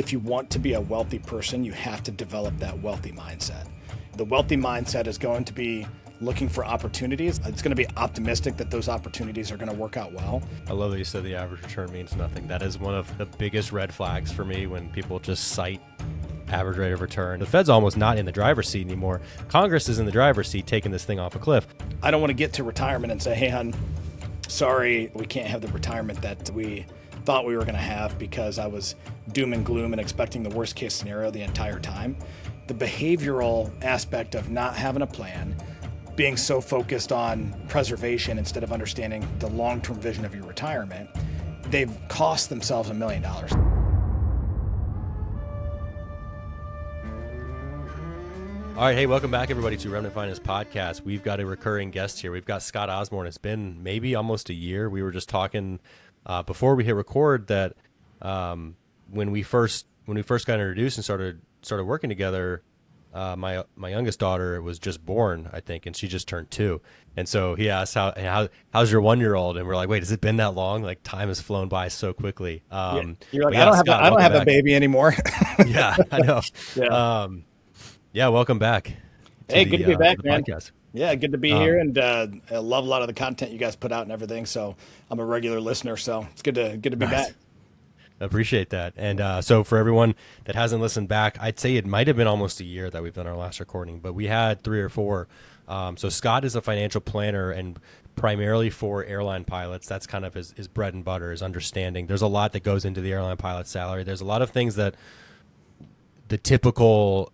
If you want to be a wealthy person, you have to develop that wealthy mindset. The wealthy mindset is going to be looking for opportunities. It's going to be optimistic that those opportunities are going to work out well. I love that you said the average return means nothing. That is one of the biggest red flags for me when people just cite average rate of return. The Fed's almost not in the driver's seat anymore. Congress is in the driver's seat taking this thing off a cliff. I don't want to get to retirement and say, hey, hon, sorry, we can't have the retirement that we thought we were going to have because I was doom and gloom and expecting the worst case scenario the entire time. The behavioral aspect of not having a plan, being so focused on preservation instead of understanding the long-term vision of your retirement, they've cost themselves $1 million. All right, hey, welcome back, everybody, to Remnant Finance Podcast. We've got a recurring guest here. We've got Scott Osborn. It's been maybe almost a year. We were just talking before we hit record that when we first got introduced and started working together, my youngest daughter was just born, I think, and she just turned 2. And so he asked, how's your 1-year-old? And we're like, wait, has it been that long? Like, time has flown by so quickly. You're like, I don't have a baby anymore. Yeah, I know. Yeah. Yeah, welcome back. Hey, good to be back, man. Podcast. Yeah, good to be here, and I love a lot of the content you guys put out and everything. So I'm a regular listener, so it's good to be back. Appreciate that. And so for everyone that hasn't listened back, I'd say it might have been almost a year that we've done our last recording, but we had 3 or 4. So Scott is a financial planner and primarily for airline pilots. That's kind of his bread and butter, his understanding. There's a lot that goes into the airline pilot salary. There's a lot of things that the typical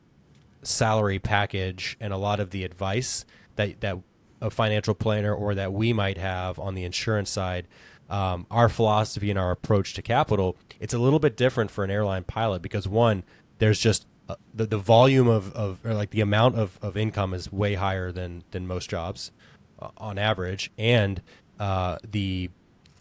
salary package and a lot of the advice that a financial planner or that we might have on the insurance side, our philosophy and our approach to capital, it's a little bit different for an airline pilot because one, there's just the volume of or like the amount of income is way higher than most jobs on average, and the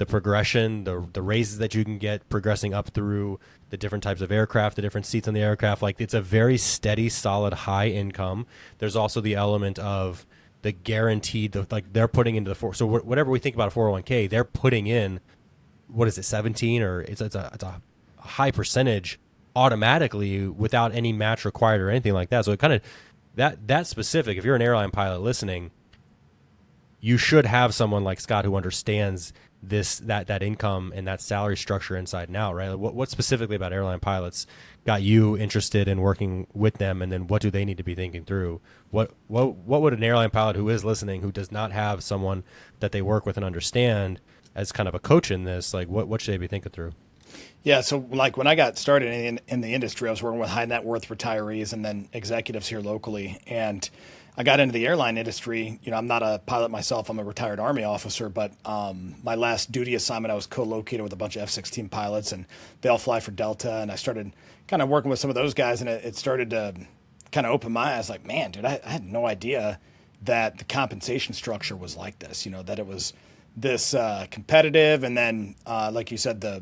progression, the raises that you can get progressing up through the different types of aircraft, the different seats on the aircraft, like it's a very steady, solid, high income. There's also the element of the guaranteed, like they're putting into so whatever we think about a 401k, they're putting in, what is it, 17 or it's a high percentage automatically without any match required or anything like that. So it kind of that specific, if you're an airline pilot listening, you should have someone like Scott who understands that income and that salary structure inside and out, right? What specifically about airline pilots got you interested in working with them, and then what do they need to be thinking through? What would an airline pilot who is listening, who does not have someone that they work with and understand as kind of a coach in this, like what should they be thinking through? Yeah, so like when I got started in the industry, I was working with high net worth retirees and then executives here locally, and I got into the airline industry. You know, I'm not a pilot myself. I'm a retired Army officer, but my last duty assignment, I was co-located with a bunch of F-16 pilots, and they all fly for Delta. And I started kind of working with some of those guys, and it started to kind of open my eyes. Like, man, dude, I had no idea that the compensation structure was like this. You know, that it was this competitive, and then, like you said, the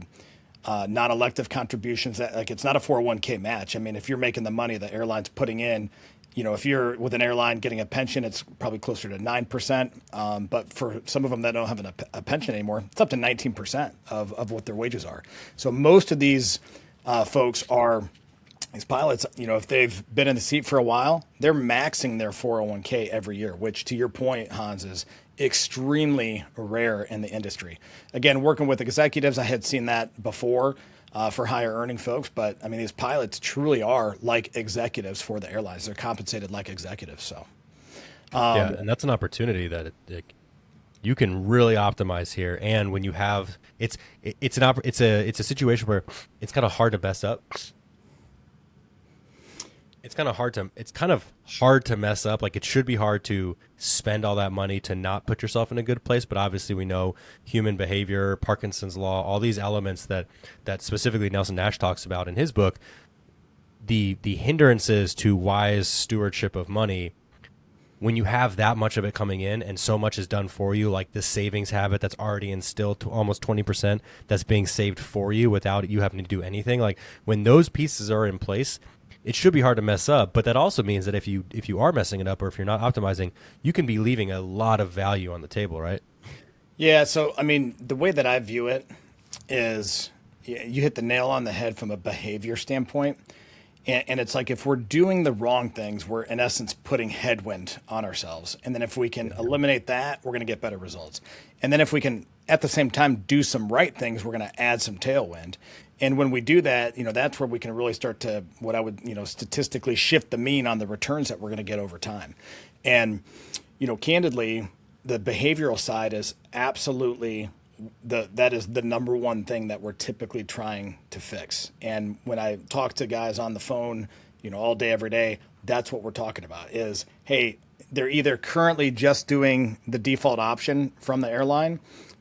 non-elective contributions. Like, it's not a 401k match. I mean, if you're making the money the airline's putting in, you know, if you're with an airline getting a pension, it's probably closer to 9%. But for some of them that don't have a pension anymore, it's up to 19% of what their wages are. So most of these folks are, these pilots, you know, if they've been in the seat for a while, they're maxing their 401k every year, which to your point, Hans, is extremely rare in the industry. Again, working with executives, I had seen that before. For higher earning folks, but I mean, these pilots truly are like executives for the airlines. They're compensated like executives. So, yeah, and that's an opportunity that you can really optimize here. And when you have, it's a situation where it's kind of hard to mess up. It's kind of hard to mess up. Like, it should be hard to spend all that money to not put yourself in a good place. But obviously we know human behavior, Parkinson's law, all these elements that specifically Nelson Nash talks about in his book, the hindrances to wise stewardship of money. When you have that much of it coming in and so much is done for you, like the savings habit that's already instilled to almost 20% that's being saved for you without you having to do anything. Like, when those pieces are in place, it should be hard to mess up, but that also means that if you are messing it up or if you're not optimizing, you can be leaving a lot of value on the table, right? Yeah. So, I mean, the way that I view it is you hit the nail on the head from a behavior standpoint. And it's like if we're doing the wrong things, we're in essence putting headwind on ourselves. And then if we can eliminate that, we're going to get better results. And then if we can, at the same time, do some right things, we're going to add some tailwind. And when we do that, that's where we can really start to, what I would, statistically shift the mean on the returns that we're going to get over time. And, candidly, the behavioral side is absolutely that is the number one thing that we're typically trying to fix. And when I talk to guys on the phone, all day, every day, that's what we're talking about is, hey, they're either currently just doing the default option from the airline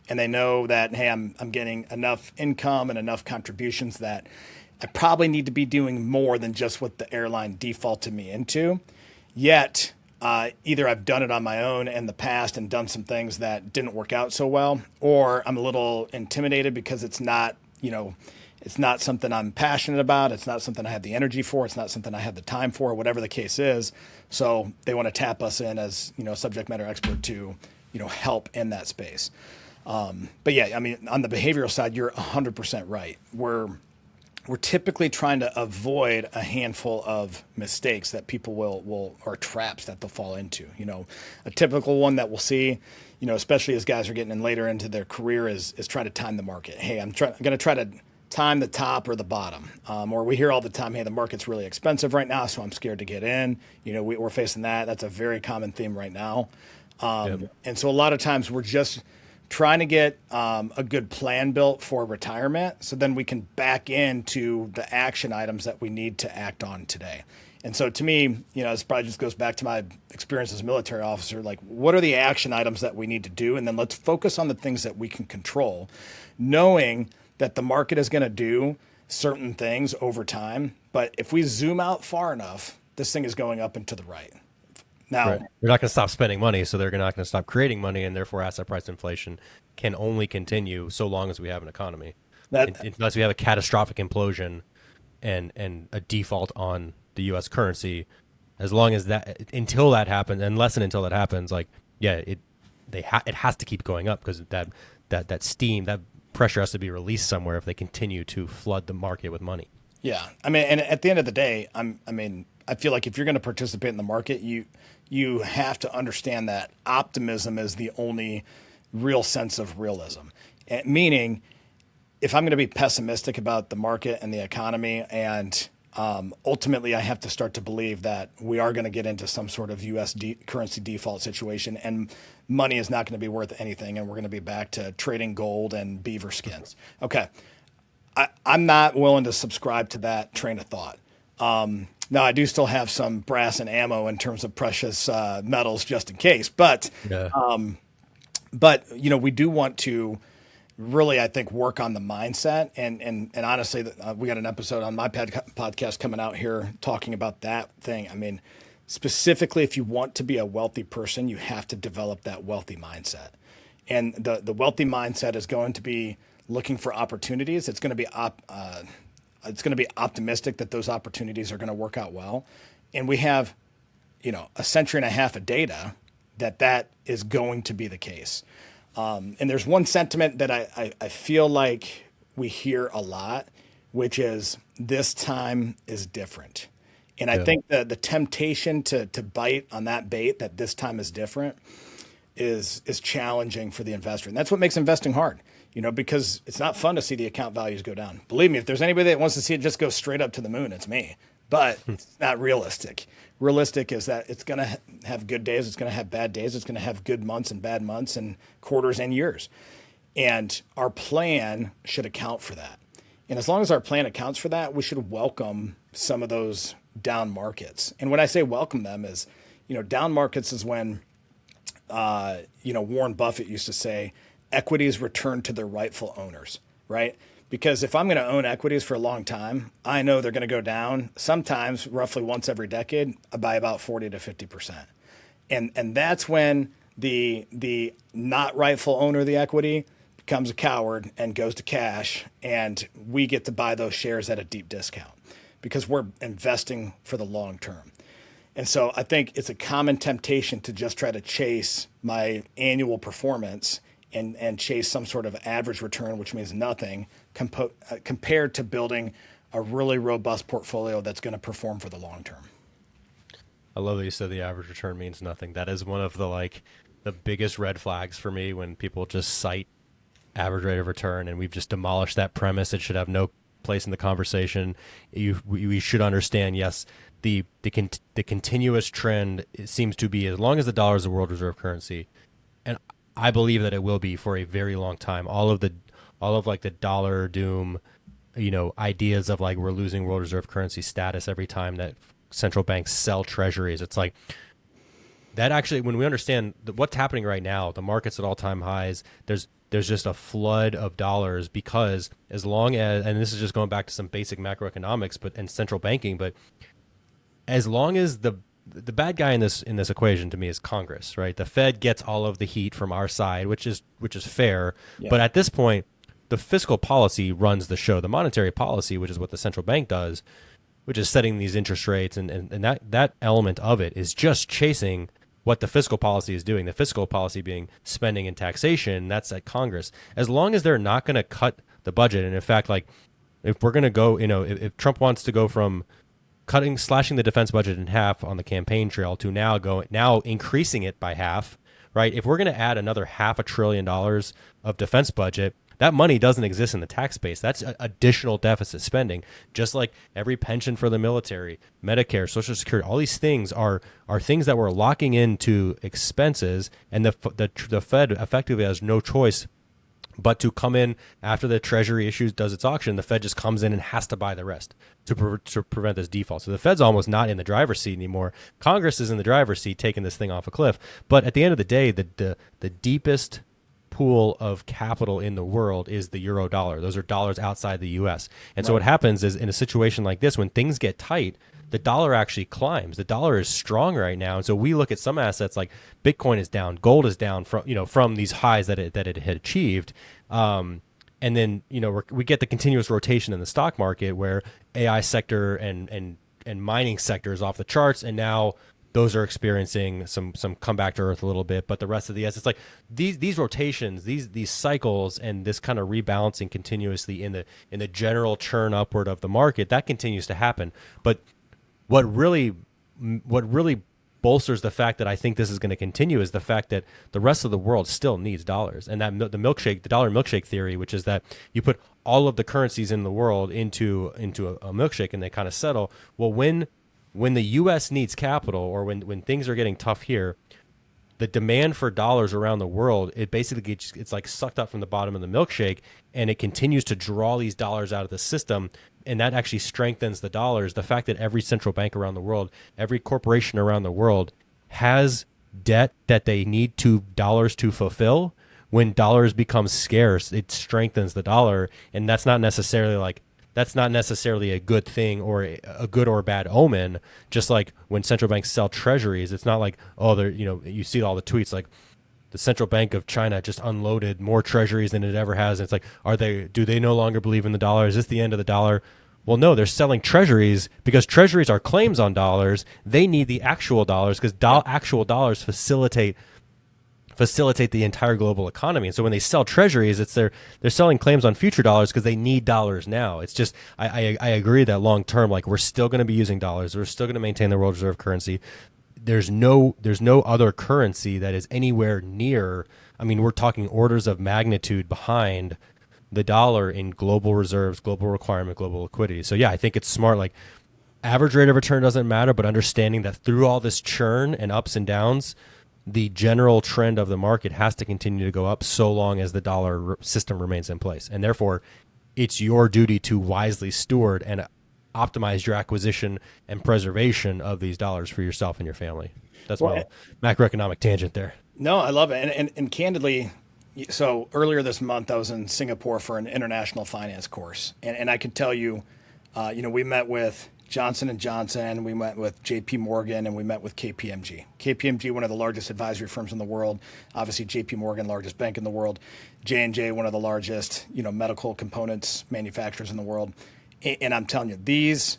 and they know that, hey, I'm getting enough income and enough contributions that I probably need to be doing more than just what the airline defaulted me into. Yet, either I've done it on my own in the past and done some things that didn't work out so well, or I'm a little intimidated because it's not something I'm passionate about. It's not something I have the energy for. It's not something I have the time for, whatever the case is. So they want to tap us in as, subject matter expert to, help in that space. But yeah, I mean, on the behavioral side, you're 100% right. We're typically trying to avoid a handful of mistakes that people will or traps that they'll fall into. A typical one that we'll see, especially as guys are getting in later into their career is try to time the market. Hey, I'm going to try to time the top or the bottom. Or we hear all the time, hey, the market's really expensive right now, so I'm scared to get in. We're facing that. That's a very common theme right now. And so a lot of times we're just trying to get a good plan built for retirement so then we can back into the action items that we need to act on today. And so to me, this probably just goes back to my experience as a military officer, like what are the action items that we need to do? And then let's focus on the things that we can control, knowing that the market is going to do certain things over time. But if we zoom out far enough, this thing is going up and to the right. Now, they're not going to stop spending money, so they're not going to stop creating money, and therefore asset price inflation can only continue so long as we have an economy. Unless we have a catastrophic implosion and a default on the U.S. currency, as long as until that happens, unless and until that happens, it has to keep going up because that steam, that pressure has to be released somewhere if they continue to flood the market with money. Yeah, I mean, and at the end of the day, I feel like if you're going to participate in the market, you have to understand that optimism is the only real sense of realism. Meaning, if I'm going to be pessimistic about the market and the economy, and ultimately I have to start to believe that we are going to get into some sort of U.S. currency default situation, and money is not going to be worth anything, and we're going to be back to trading gold and beaver skins. Okay, I'm not willing to subscribe to that train of thought. Now, I do still have some brass and ammo in terms of precious metals just in case. But we do want to really, I think, work on the mindset. And honestly, we got an episode on my podcast coming out here talking about that thing. I mean, specifically, if you want to be a wealthy person, you have to develop that wealthy mindset. And the wealthy mindset is going to be looking for opportunities. It's going to be optimistic that those opportunities are going to work out well. And we have, a century and a half of data that is going to be the case. And there's one sentiment that I feel like we hear a lot, which is this time is different. And I think the temptation to bite on that bait that this time is different is challenging for the investor. And that's what makes investing hard. Because it's not fun to see the account values go down. Believe me, if there's anybody that wants to see it just go straight up to the moon, it's me. But it's not realistic. Realistic is that it's going to have good days. It's going to have bad days. It's going to have good months and bad months and quarters and years. And our plan should account for that. And as long as our plan accounts for that, we should welcome some of those down markets. And when I say welcome them is, down markets is when, Warren Buffett used to say, equities return to their rightful owners, right? Because if I'm going to own equities for a long time, I know they're going to go down sometimes roughly once every decade by about 40 to 50%. And that's when the not rightful owner of the equity becomes a coward and goes to cash, and we get to buy those shares at a deep discount because we're investing for the long term. And so I think it's a common temptation to just try to chase my annual performance and chase some sort of average return, which means nothing, compared to building a really robust portfolio that's going to perform for the long term. I love that you said the average return means nothing. That is one of the biggest red flags for me when people just cite average rate of return, and we've just demolished that premise. It should have no place in the conversation. We should understand, yes, the continuous trend, it seems to be, as long as the dollar is the world reserve currency, and I believe that it will be for a very long time. All of like the dollar doom, ideas of like we're losing world reserve currency status every time that central banks sell treasuries. It's like that actually, when we understand what's happening right now, the market's at all-time highs. There's just a flood of dollars, because as long as, and this is just going back to some basic macroeconomics, and central banking, but as long as the bad guy in this equation to me is Congress, right? The Fed gets all of the heat from our side, which is fair. Yeah. But at this point, the fiscal policy runs the show. The monetary policy, which is what the central bank does, which is setting these interest rates, and that element of it is just chasing what the fiscal policy is doing. The fiscal policy being spending and taxation, that's at Congress. As long as they're not going to cut the budget, and in fact, like if we're going to go, if Trump wants to go from slashing the defense budget in half on the campaign trail to now increasing it by half, right? If we're going to add another $500 billion of defense budget, that money doesn't exist in the tax base. That's additional deficit spending. Just like every pension for the military, Medicare, Social Security, all these things are things that we're locking into expenses, and the Fed effectively has no choice but to come in after the Treasury does its auction. The Fed just comes in and has to buy the rest to prevent this default. So the Fed's almost not in the driver's seat anymore. Congress is in the driver's seat, taking this thing off a cliff. But at the end of the day, the deepest pool of capital in the world is the euro dollar. Those are dollars outside the U.S. And so what happens is, in a situation like this, when things get tight, the dollar actually climbs. The dollar is strong right now. And so we look at some assets like Bitcoin is down, gold is down from these highs that it had achieved. And then, we get the continuous rotation in the stock market where AI sector and mining sector is off the charts. And now those are experiencing some comeback to earth a little bit. But the rest of the assets, like these rotations, these cycles, and this kind of rebalancing continuously in the general churn upward of the market, that continues to happen. But what really bolsters the fact that I think this is going to continue is the fact that the rest of the world still needs dollars, and that the dollar milkshake theory, which is that you put all of the currencies in the world into a milkshake and they kind of settle. Well, when the U.S. needs capital, or when things are getting tough here, the demand for dollars around the world, it basically it's like sucked up from the bottom of the milkshake, and it continues to draw these dollars out of the system, and that actually strengthens the dollars. The fact that every central bank around the world, every corporation around the world has debt that they need dollars to fulfill. When dollars become scarce, it strengthens the dollar, and that's not necessarily a good thing or a good or bad omen. Just like when central banks sell treasuries, it's not like, oh, they're, you see all the tweets like the Central Bank of China just unloaded more treasuries than it ever has. And it's like, do they no longer believe in the dollar? Is this the end of the dollar? Well, no, they're selling treasuries because treasuries are claims on dollars. They need the actual dollars because actual dollars facilitate the entire global economy. And so when they sell treasuries, they're selling claims on future dollars because they need dollars now. It's just, I agree that long term, like we're still going to be using dollars. We're still going to maintain the world reserve currency. There's no other currency that is anywhere near. I mean, we're talking orders of magnitude behind the dollar in global reserves, global requirement, global liquidity. So yeah, I think it's smart. Like average rate of return doesn't matter, but understanding that through all this churn and ups and downs, the general trend of the market has to continue to go up so long as the dollar system remains in place. And therefore, it's your duty to wisely steward and optimize your acquisition and preservation of these dollars for yourself and your family. That's my macroeconomic tangent there. No, I love it. And candidly, so earlier this month, I was in Singapore for an international finance course. And I can tell you, we met with Johnson & Johnson, we met with JP Morgan, and we met with KPMG. KPMG, one of the largest advisory firms in the world. Obviously, JP Morgan, largest bank in the world. J&J, one of the largest, medical components manufacturers in the world. And I'm telling you, these,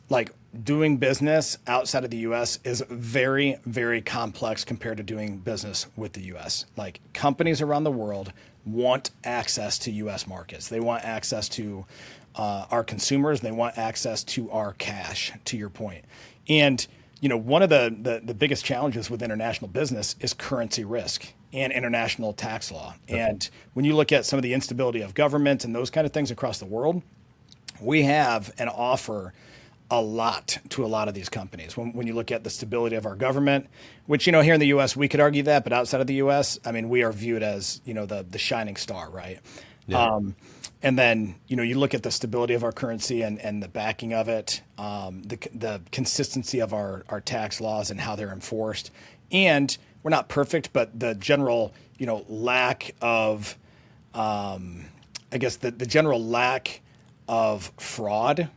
like doing business outside of the US is very, very complex compared to doing business with the US. Like companies around the world want access to US markets. They want access to our consumers. They want access to our cash, to your point. And, one of the biggest challenges with international business is currency risk and international tax law. And when you look at some of the instability of government and those kind of things across the world, we have an offer a lot to a lot of these companies. When you look at the stability of our government, which, here in the U.S., we could argue that, but outside of the U.S., I mean, we are viewed as, the shining star, right? Yeah. And then, you look at the stability of our currency and the backing of it, the consistency of our tax laws and how they're enforced. And we're not perfect, but the general, lack of, the general lack of fraud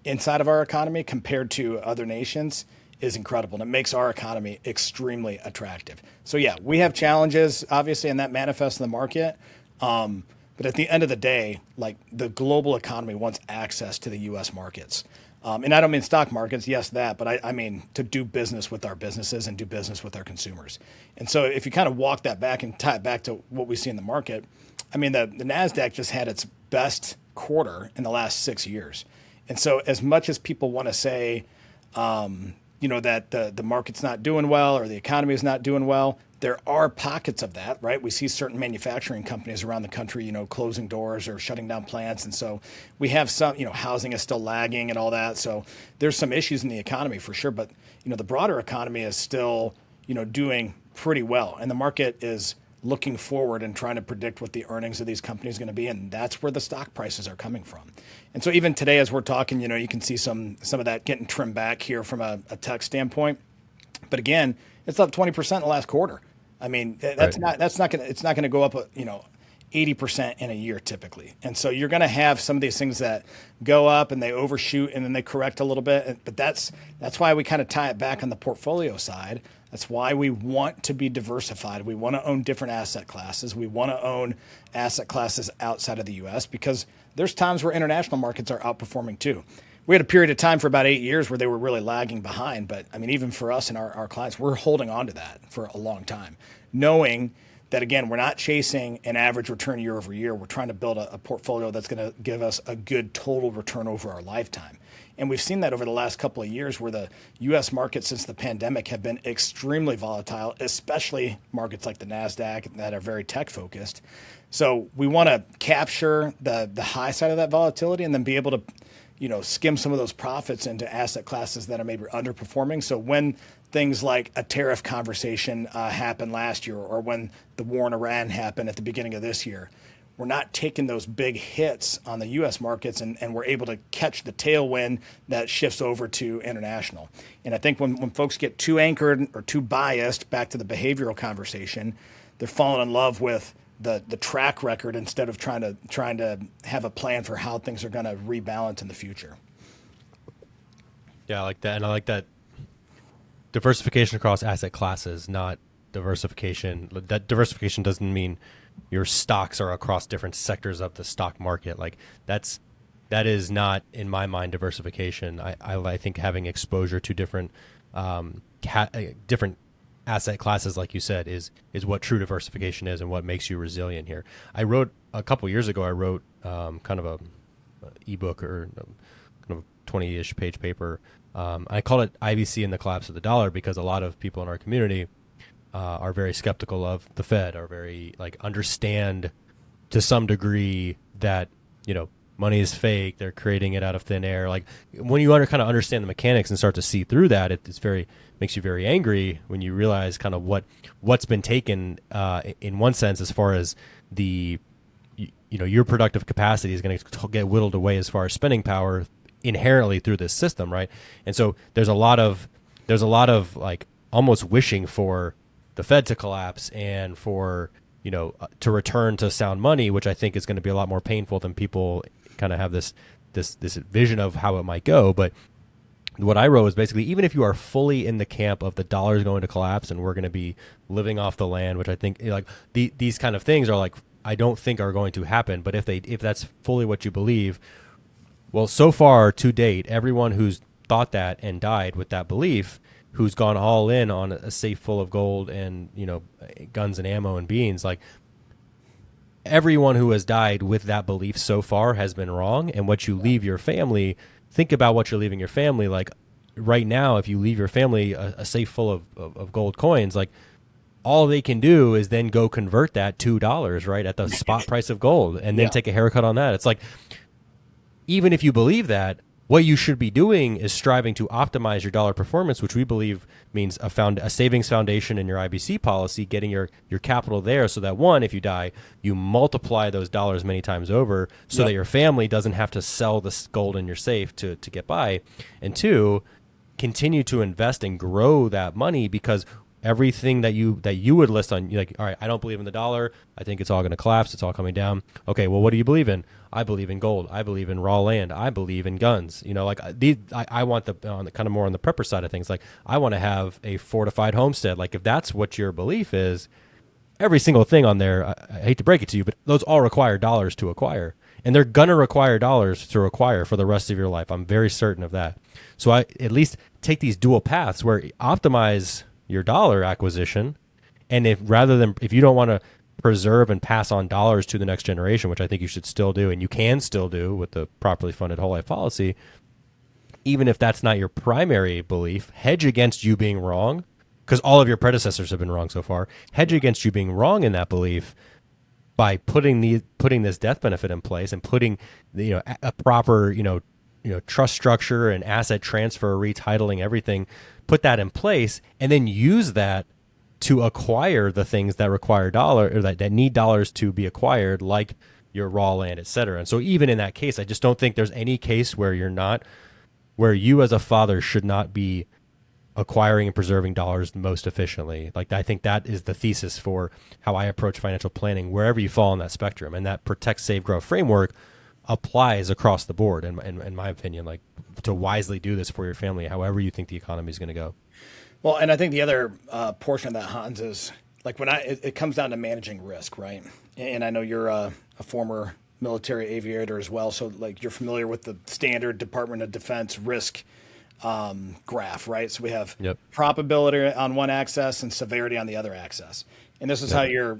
inside of our economy compared to other nations is incredible. And it makes our economy extremely attractive. So yeah, we have challenges, obviously, and that manifests in the market. But at the end of the day, like the global economy wants access to the U.S. markets. And I don't mean stock markets, yes, that, but I mean to do business with our businesses and do business with our consumers. And so if you kind of walk that back and tie it back to what we see in the market, I mean, the NASDAQ just had its best quarter in the last 6 years. And so as much as people want to say, that the market's not doing well or the economy is not doing well, there are pockets of that, right? We see certain manufacturing companies around the country, closing doors or shutting down plants. And so we have some, housing is still lagging and all that. So there's some issues in the economy for sure. But, the broader economy is still, doing pretty well. And the market is looking forward and trying to predict what the earnings of these companies are going to be. And that's where the stock prices are coming from. And so even today, as we're talking, you can see some of that getting trimmed back here from a tech standpoint. But again, it's up 20% in the last quarter. I mean, it's not going to go up, 80% in a year typically. And so you're going to have some of these things that go up and they overshoot and then they correct a little bit. But that's why we kind of tie it back on the portfolio side. That's why we want to be diversified. We want to own different asset classes. We want to own asset classes outside of the U.S. because there's times where international markets are outperforming too. We had a period of time for about 8 years where they were really lagging behind. But I mean, even for us and our clients, we're holding on to that for a long time, knowing that, again, we're not chasing an average return year over year. We're trying to build a portfolio that's going to give us a good total return over our lifetime. And we've seen that over the last couple of years where the U.S. markets since the pandemic have been extremely volatile, especially markets like the NASDAQ that are very tech focused. So we want to capture the high side of that volatility and then be able to skim some of those profits into asset classes that are maybe underperforming. So when things like a tariff conversation happened last year or when the war in Iran happened at the beginning of this year, we're not taking those big hits on the U.S. markets and we're able to catch the tailwind that shifts over to international. And I think when folks get too anchored or too biased, back to the behavioral conversation, they're falling in love with the track record instead of trying to have a plan for how things are going to rebalance in the future. Yeah, I like that. And I like that diversification across asset classes, not diversification. That diversification doesn't mean your stocks are across different sectors of the stock market. Like that is not, in my mind, diversification. I think having exposure to different different asset classes, like you said, is what true diversification is and what makes you resilient here. I wrote a couple years ago. I wrote kind of a ebook or kind of 20-ish page paper. I call it IBC and the Collapse of the Dollar because a lot of people in our community are very skeptical of the Fed, are very understand to some degree that money is fake. They're creating it out of thin air. Like when you kind of understand the mechanics and start to see through that, it's makes you very angry when you realize kind of what's been taken in one sense as far as your productive capacity is going to get whittled away as far as spending power inherently through this system, right? And so there's a lot of like almost wishing for the Fed to collapse and for to return to sound money, which I think is going to be a lot more painful than people kind of have this vision of how it might go. But what I wrote was basically, even if you are fully in the camp of the dollar is going to collapse and we're going to be living off the land, which I think these kind of things are I don't think are going to happen. But if that's fully what you believe, well, so far to date, everyone who's thought that and died with that belief, who's gone all in on a safe full of gold and, guns and ammo and beans, like, everyone who has died with that belief so far has been wrong. And what you leave your family, think about what you're leaving your family. Like right now, if you leave your family a safe full of gold coins, like, all they can do is then go convert that $2, right, at the spot price of gold, and then take a haircut on that. It's like, even if you believe that, what you should be doing is striving to optimize your dollar performance, which we believe means a savings foundation in your IBC policy, getting your capital there so that, one, if you die, you multiply those dollars many times over so that your family doesn't have to sell this gold in your safe to get by. And two, continue to invest and grow that money, because everything that you would list on, like, all right, I don't believe in the dollar. I think it's all going to collapse. It's all coming down. Okay, well, what do you believe in? I believe in gold. I believe in raw land. I believe in guns. Like I want kind of more on the prepper side of things. Like, I want to have a fortified homestead. Like, if that's what your belief is, every single thing on there, I hate to break it to you, but those all require dollars to acquire. And they're going to require dollars to acquire for the rest of your life. I'm very certain of that. So I at least take these dual paths where optimize your dollar acquisition. And if you don't want to preserve and pass on dollars to the next generation, which I think you should still do, and you can still do with the properly funded whole life policy, even if that's not your primary belief, hedge against you being wrong, because all of your predecessors have been wrong so far. Hedge against you being wrong in that belief by putting this death benefit in place and putting a proper trust structure and asset transfer, retitling, everything, put that in place, and then use that to acquire the things that require or that need dollars to be acquired, like your raw land, et cetera. And so even in that case, I just don't think there's any case where you as a father should not be acquiring and preserving dollars most efficiently. Like, I think that is the thesis for how I approach financial planning, wherever you fall on that spectrum. And that protect, save, grow framework applies across the board, in my opinion, like, to wisely do this for your family, however you think the economy is going to go. Well, and I think the other portion of that, Hans, is like it comes down to managing risk, right? And I know you're a former military aviator as well, so like you're familiar with the standard Department of Defense risk graph, right? So we have probability on one axis and severity on the other axis. And this is how you're,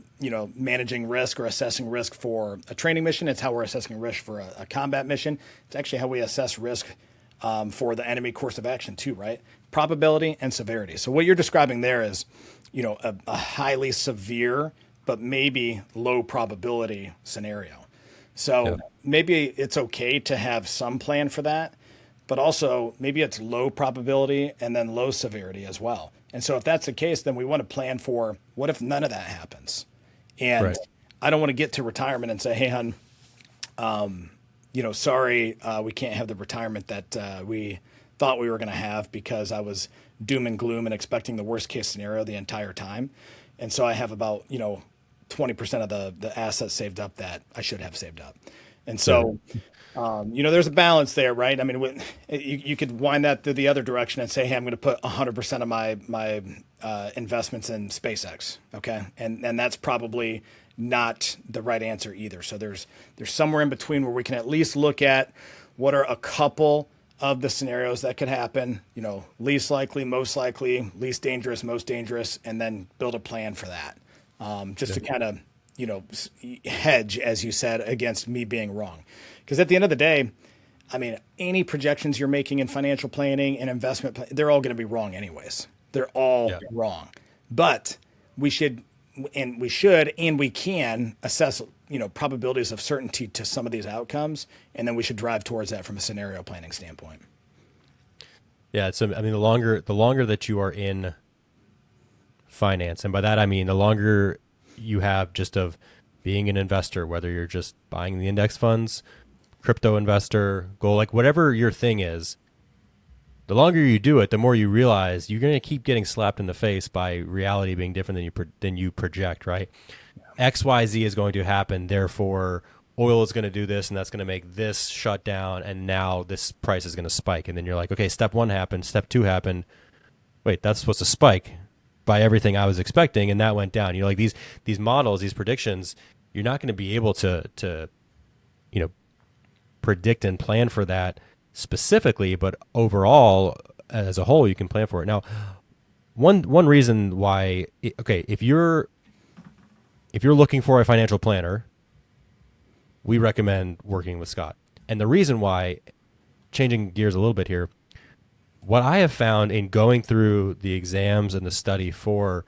managing risk or assessing risk for a training mission. It's how we're assessing risk for a combat mission. It's actually how we assess risk for the enemy course of action too, right? Probability and severity. So what you're describing there is, a highly severe but maybe low probability scenario. So maybe it's okay to have some plan for that, but also maybe it's low probability and then low severity as well. And so if that's the case, then we want to plan for what if none of that happens? And I don't want to get to retirement and say, hey, hon, sorry, we can't have the retirement that we thought we were going to have because I was doom and gloom and expecting the worst case scenario the entire time. And so I have about, 20% of the assets saved up that I should have saved up. And so, there's a balance there, right? I mean, you could wind that to the other direction and say, hey, I'm going to put 100% of my investments in SpaceX. Okay. And that's probably not the right answer either. So there's somewhere in between where we can at least look at what are a couple of the scenarios that could happen, least likely, most likely, least dangerous, most dangerous, and then build a plan for that. To kind of, hedge, as you said, against me being wrong. Because at the end of the day, I mean, any projections you're making in financial planning and investment, they're all going to be wrong anyways. They're all wrong. But we should and we can assess, probabilities of certainty to some of these outcomes, and then we should drive towards that from a scenario planning standpoint. Yeah. So, I mean, the longer that you are in finance, and by that I mean the longer you have just of being an investor, whether you're just buying the index funds, crypto investor, gold, like whatever your thing is, the longer you do it, the more you realize you're going to keep getting slapped in the face by reality being different than you project, right? XYZ is going to happen, therefore oil is going to do this, and that's going to make this shut down, and now this price is going to spike. And then you're like, okay, step one happened, step two happened. Wait, that's supposed to spike by everything I was expecting, and that went down. Like these models, these predictions, you're not going to be able to predict and plan for that specifically, but overall, as a whole, you can plan for it. Now, one reason why, okay, if you're looking for a financial planner, we recommend working with Scott. And the reason why, changing gears a little bit here, what I have found in going through the exams and the study for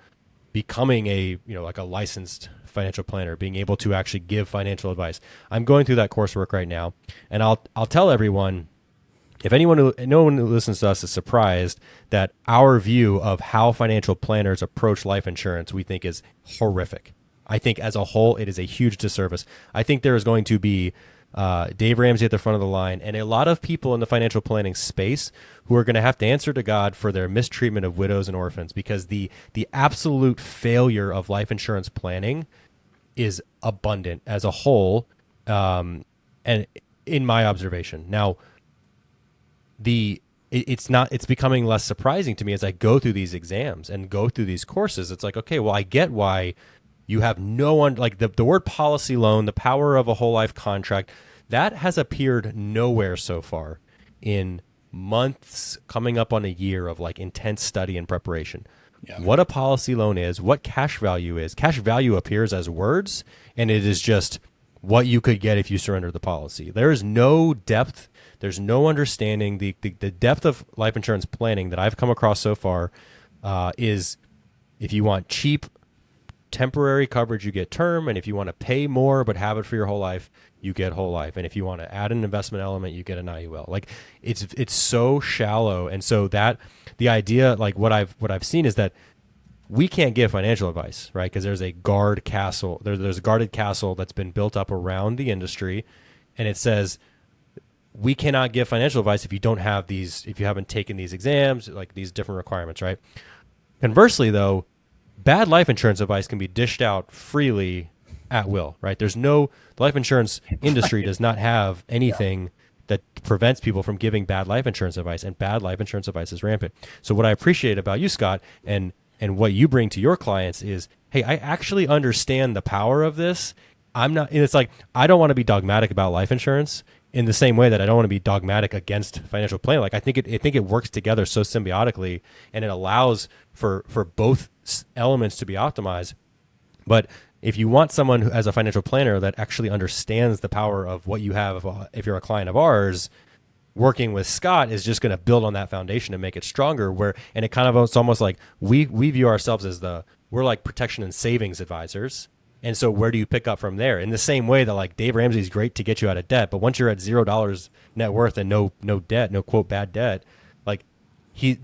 becoming like a licensed financial planner, being able to actually give financial advice. I'm going through that coursework right now, and I'll tell everyone, if no one who listens to us is surprised that our view of how financial planners approach life insurance, we think is horrific. I think as a whole, it is a huge disservice. I think there is going to be Dave Ramsey at the front of the line and a lot of people in the financial planning space who are going to have to answer to God for their mistreatment of widows and orphans, because the absolute failure of life insurance planning is abundant as a whole, and in my observation. Now, it's becoming less surprising to me as I go through these exams and go through these courses. It's like, okay, well, I get why you have no one, like the word policy loan, the power of a whole life contract, that has appeared nowhere so far in months, coming up on a year of like intense study and preparation. Yeah. What a policy loan is, what cash value is. Cash value appears as words, and it is just what you could get if you surrender the policy. There is no depth. There's no understanding. The depth of life insurance planning that I've come across so far is, if you want cheap, temporary coverage, you get term, and if you want to pay more but have it for your whole life, you get whole life, and if you want to add an investment element, you get an IUL. Like it's so shallow, and so that the idea, like what I've seen, is that we can't give financial advice, right? Because there's a guard castle, there's a guarded castle that's been built up around the industry, and it says we cannot give financial advice if you don't have these, if you haven't taken these exams, like these different requirements, right? Conversely, though, bad life insurance advice can be dished out freely at will, right? The life insurance industry does not have anything that prevents people from giving bad life insurance advice, and bad life insurance advice is rampant. So what I appreciate about you, Scott, and what you bring to your clients is, hey, I actually understand the power of this. It's like, I don't want to be dogmatic about life insurance in the same way that I don't want to be dogmatic against financial planning. Like I think it works together so symbiotically, and it allows for both elements to be optimized. But if you want someone who, as a financial planner, that actually understands the power of what you have, if you're a client of ours, working with Scott is just going to build on that foundation and make it stronger. And it's almost like we view ourselves as we're like protection and savings advisors. And so where do you pick up from there? In the same way that like Dave Ramsey is great to get you out of debt, but once you're at $0 net worth and no debt, no quote bad debt, like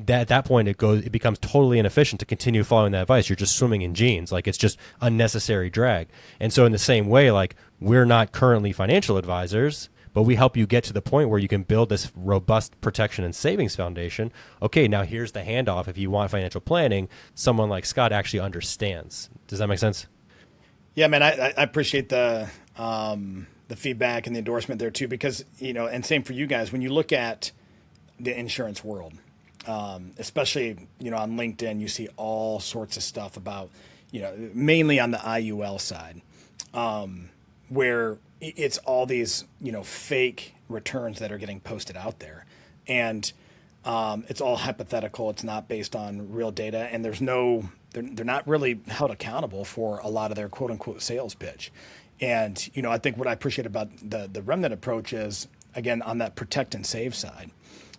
at that point it becomes totally inefficient to continue following that advice. You're just swimming in jeans. Like it's just unnecessary drag. And so in the same way, like we're not currently financial advisors, but we help you get to the point where you can build this robust protection and savings foundation. Okay, now here's the handoff. If you want financial planning, someone like Scott actually understands. Does that make sense? Yeah, man, I appreciate the feedback and the endorsement there too, because, and same for you guys, when you look at the insurance world, especially, on LinkedIn, you see all sorts of stuff about, mainly on the IUL side, where it's all these, fake returns that are getting posted out there. And it's all hypothetical. It's not based on real data, and they're not really held accountable for a lot of their quote unquote sales pitch. And, I think what I appreciate about the Remnant approach is, again, on that protect and save side,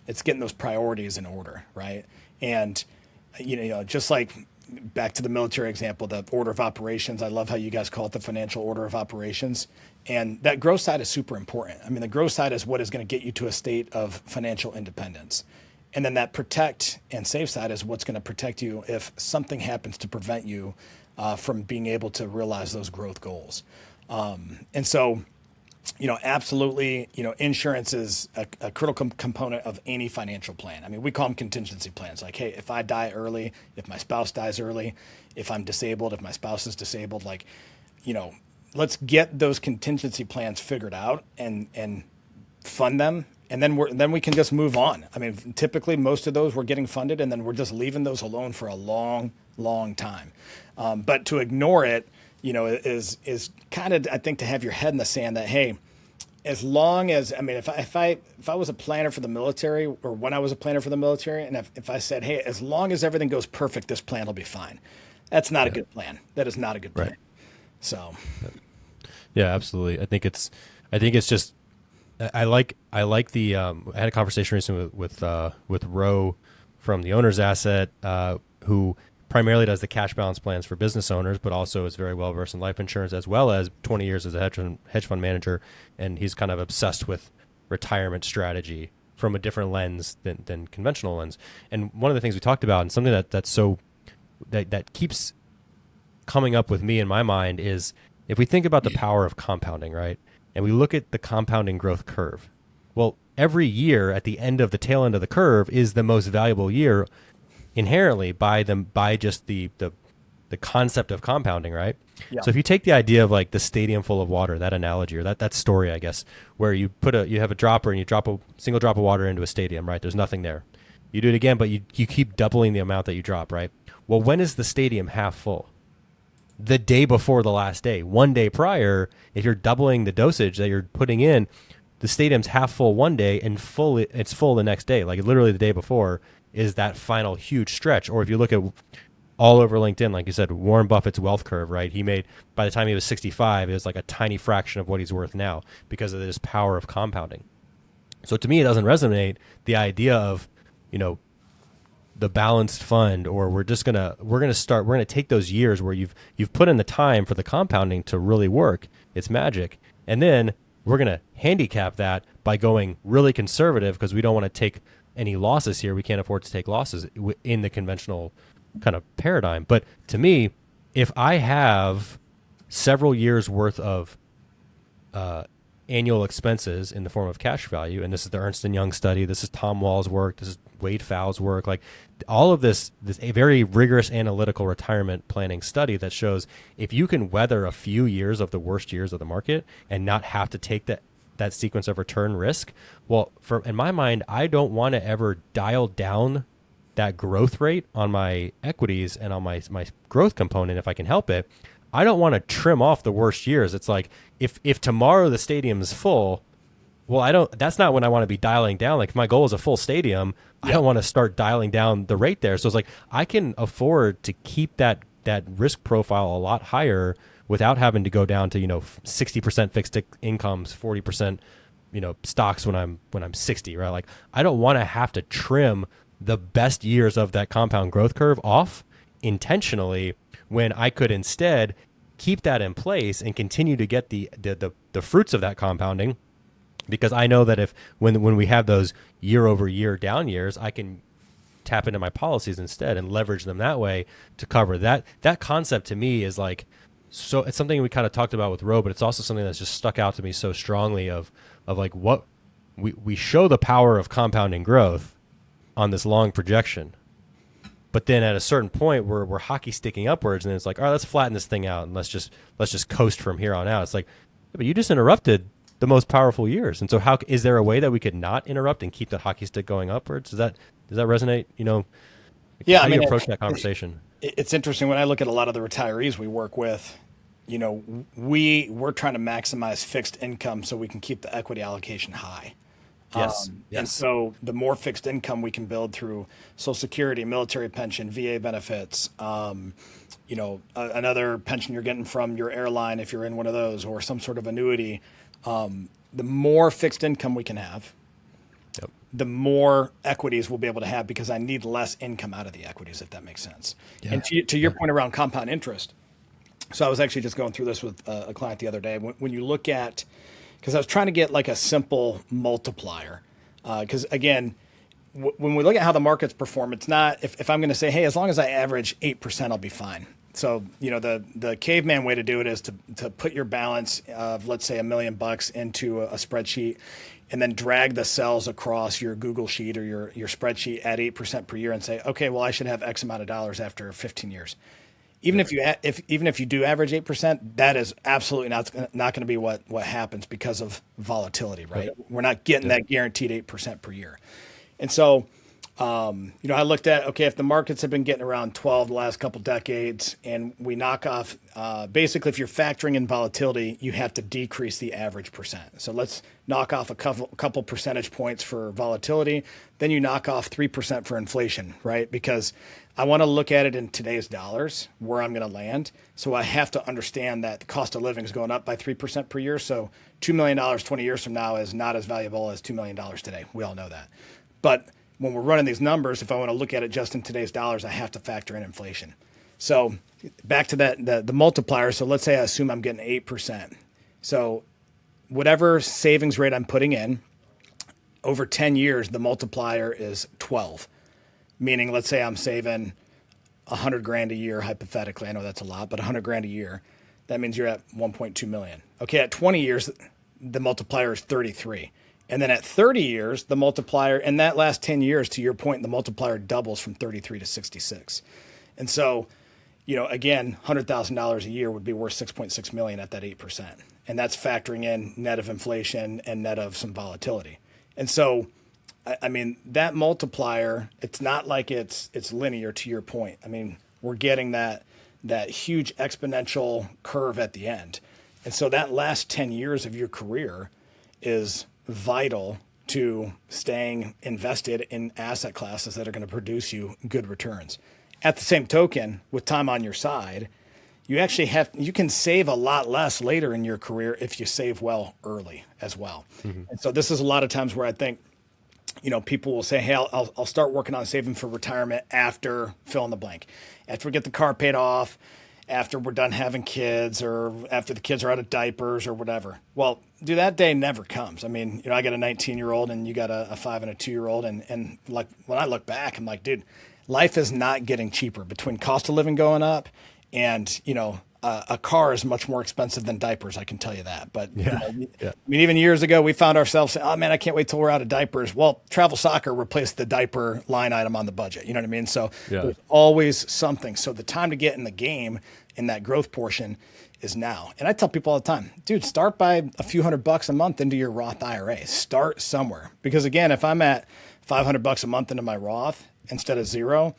it's getting those priorities in order, right? And, just like back to the military example, the order of operations, I love how you guys call it the financial order of operations. And that growth side is super important. I mean, the growth side is what is going to get you to a state of financial independence. And then that protect and save side is what's going to protect you if something happens to prevent you from being able to realize those growth goals. And so, absolutely, insurance is a critical component of any financial plan. I mean, we call them contingency plans. Like, hey, if I die early, if my spouse dies early, if I'm disabled, if my spouse is disabled, like, let's get those contingency plans figured out and fund them. And then we can just move on. I mean, typically most of those we're getting funded, and then we're just leaving those alone for a long, long time. But to ignore it, is kind of, I think, to have your head in the sand that, hey, as long as, I mean, if I was a planner for the military, or when I was a planner for the military, and if I said, hey, as long as everything goes perfect, this plan will be fine. That's not a good plan. That is not a good Right. plan. So, Yeah, absolutely. I think it's just, I like the, I had a conversation recently with Ro from the Owner's Asset, who primarily does the cash balance plans for business owners, but also is very well versed in life insurance, as well as 20 years as a hedge fund manager. And he's kind of obsessed with retirement strategy from a different lens than conventional lens. And one of the things we talked about, and something that keeps coming up with me in my mind, is if we think about the power of compounding, right? And we look at the compounding growth curve. Well, every year at the end of the tail end of the curve is the most valuable year inherently by just the concept of compounding, right? yeah. So if you take the idea of like the stadium full of water, that analogy or that story, I guess, where you have a dropper and you drop a single drop of water into a stadium, right? There's nothing there. You do it again, but you keep doubling the amount that you drop, right? Well, when is the stadium half full? The day before the last day. One day prior, if you're doubling the dosage that you're putting in, the stadium's half full one day and it's full the next day. Like literally the day before is that final huge stretch. Or if you look at all over LinkedIn, like you said, Warren Buffett's wealth curve, right? He made, by the time he was 65, it was like a tiny fraction of what he's worth now because of this power of compounding. So to me, it doesn't resonate the idea of, the balanced fund, or we're going to take those years where you've put in the time for the compounding to really work. It's magic. And then we're going to handicap that by going really conservative because we don't want to take any losses here. We can't afford to take losses in the conventional kind of paradigm. But to me, if I have several years worth of annual expenses in the form of cash value, and this is the Ernst & Young study, this is Tom Wall's work, this is Wade Fowle's work, like all of this a very rigorous analytical retirement planning study that shows if you can weather a few years of the worst years of the market and not have to take that sequence of return risk, well, in my mind, I don't want to ever dial down that growth rate on my equities and on my growth component if I can help it. I don't want to trim off the worst years. It's like if tomorrow the stadium is full, well, that's not when I want to be dialing down. Like if my goal is a full stadium, I don't want to start dialing down the rate there. So it's like I can afford to keep that risk profile a lot higher without having to go down to 60% fixed incomes, 40% stocks when I'm 60, right? Like I don't want to have to trim the best years of that compound growth curve off intentionally when I could instead keep that in place and continue to get the fruits of that compounding. Because I know that when we have those year over year down years, I can tap into my policies instead and leverage them that way to cover that. That concept to me is like, so it's something we kind of talked about with Ro, but it's also something that's just stuck out to me so strongly of like what we show the power of compounding growth on this long projection. But then at a certain point we're hockey sticking upwards and it's like, all right, let's flatten this thing out and let's just coast from here on out. It's like, yeah, but you just interrupted the most powerful years. And so how is there a way that we could not interrupt and keep the hockey stick going upwards? Does that resonate? Yeah, how do you approach that conversation? It's interesting when I look at a lot of the retirees we work with, we're trying to maximize fixed income so we can keep the equity allocation high. Yes. And so the more fixed income we can build through Social Security, military pension, VA benefits, another pension you're getting from your airline if you're in one of those, or some sort of annuity, the more fixed income we can have, Yep. the more equities we'll be able to have because I need less income out of the equities, if that makes sense. Yeah. And to your point around compound interest, so I was actually just going through this with a client the other day. When you look at, because I was trying to get like a simple multiplier, because again, when we look at how the markets perform, it's not, if I'm going to say, hey, as long as I average 8%, I'll be fine. So, the caveman way to do it is to put your balance of, let's say, $1 million into a spreadsheet and then drag the cells across your Google sheet or your spreadsheet at 8% per year and say, okay, well, I should have X amount of dollars after 15 years. Even if you do average 8%, that is absolutely not going to be what happens because of volatility, right? We're not getting that guaranteed 8% per year. And so I looked at, okay, if the markets have been getting around 12 the last couple decades and we knock off, basically, if you're factoring in volatility, you have to decrease the average percent. So let's knock off a couple percentage points for volatility. Then you knock off 3% for inflation, right? Because I want to look at it in today's dollars, where I'm going to land. So I have to understand that the cost of living is going up by 3% per year. So $2 million 20 years from now is not as valuable as $2 million today. We all know that. But when we're running these numbers, if I want to look at it just in today's dollars, I have to factor in inflation. So back to that, the multiplier. So let's say I assume I'm getting 8%. So whatever savings rate I'm putting in, over 10 years, the multiplier is 12. Meaning, let's say I'm saving 100 grand a year, hypothetically. I know that's a lot, but 100 grand a year. That means you're at 1.2 million. Okay, at 20 years, the multiplier is 33. And then at 30 years, the multiplier, in that last 10 years, to your point, the multiplier doubles from 33 to 66. And so, again, $100,000 a year would be worth 6.6 million at that 8%. And that's factoring in net of inflation and net of some volatility. And so, I mean, that multiplier, it's not like it's linear, to your point. I mean, we're getting that huge exponential curve at the end. And so that last 10 years of your career is vital to staying invested in asset classes that are going to produce you good returns. At the same token, with time on your side, you can save a lot less later in your career if you save well early as well. Mm-hmm. And so this is a lot of times where I think, people will say, hey, I'll start working on saving for retirement after fill in the blank, after we get the car paid off, after we're done having kids, or after the kids are out of diapers or whatever. Well, dude, that day never comes. I mean, I got a 19-year-old and you got a 5 and a 2-year-old. And like, when I look back, I'm like, dude, life is not getting cheaper between cost of living going up and, a car is much more expensive than diapers. I can tell you that. But I mean, even years ago, we found ourselves saying, oh man, I can't wait till we're out of diapers. Well, travel soccer replaced the diaper line item on the budget. You know what I mean? So there's always something. So the time to get in the game in that growth portion is now. And I tell people all the time, dude, start by a few $100 a month into your Roth IRA. Start somewhere. Because again, if I'm at $500 a month into my Roth instead of zero,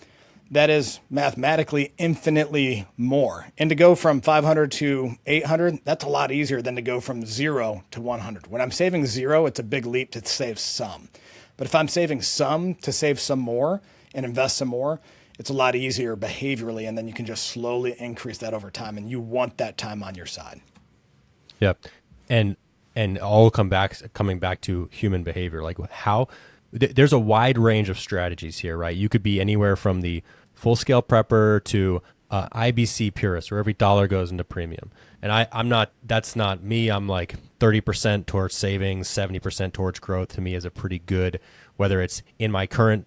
that is mathematically infinitely more. And to go from 500 to 800, that's a lot easier than to go from 0 to 100. When I'm saving 0, it's a big leap to save some. But if I'm saving some to save some more and invest some more, it's a lot easier behaviorally, and then you can just slowly increase that over time, and you want that time on your side. Yep. And all coming back to human behavior, like there's a wide range of strategies here, right? You could be anywhere from the full-scale prepper to IBC purist, where every dollar goes into premium. And that's not me. I'm like 30% towards savings, 70% towards growth. To me is a pretty good, whether it's in my current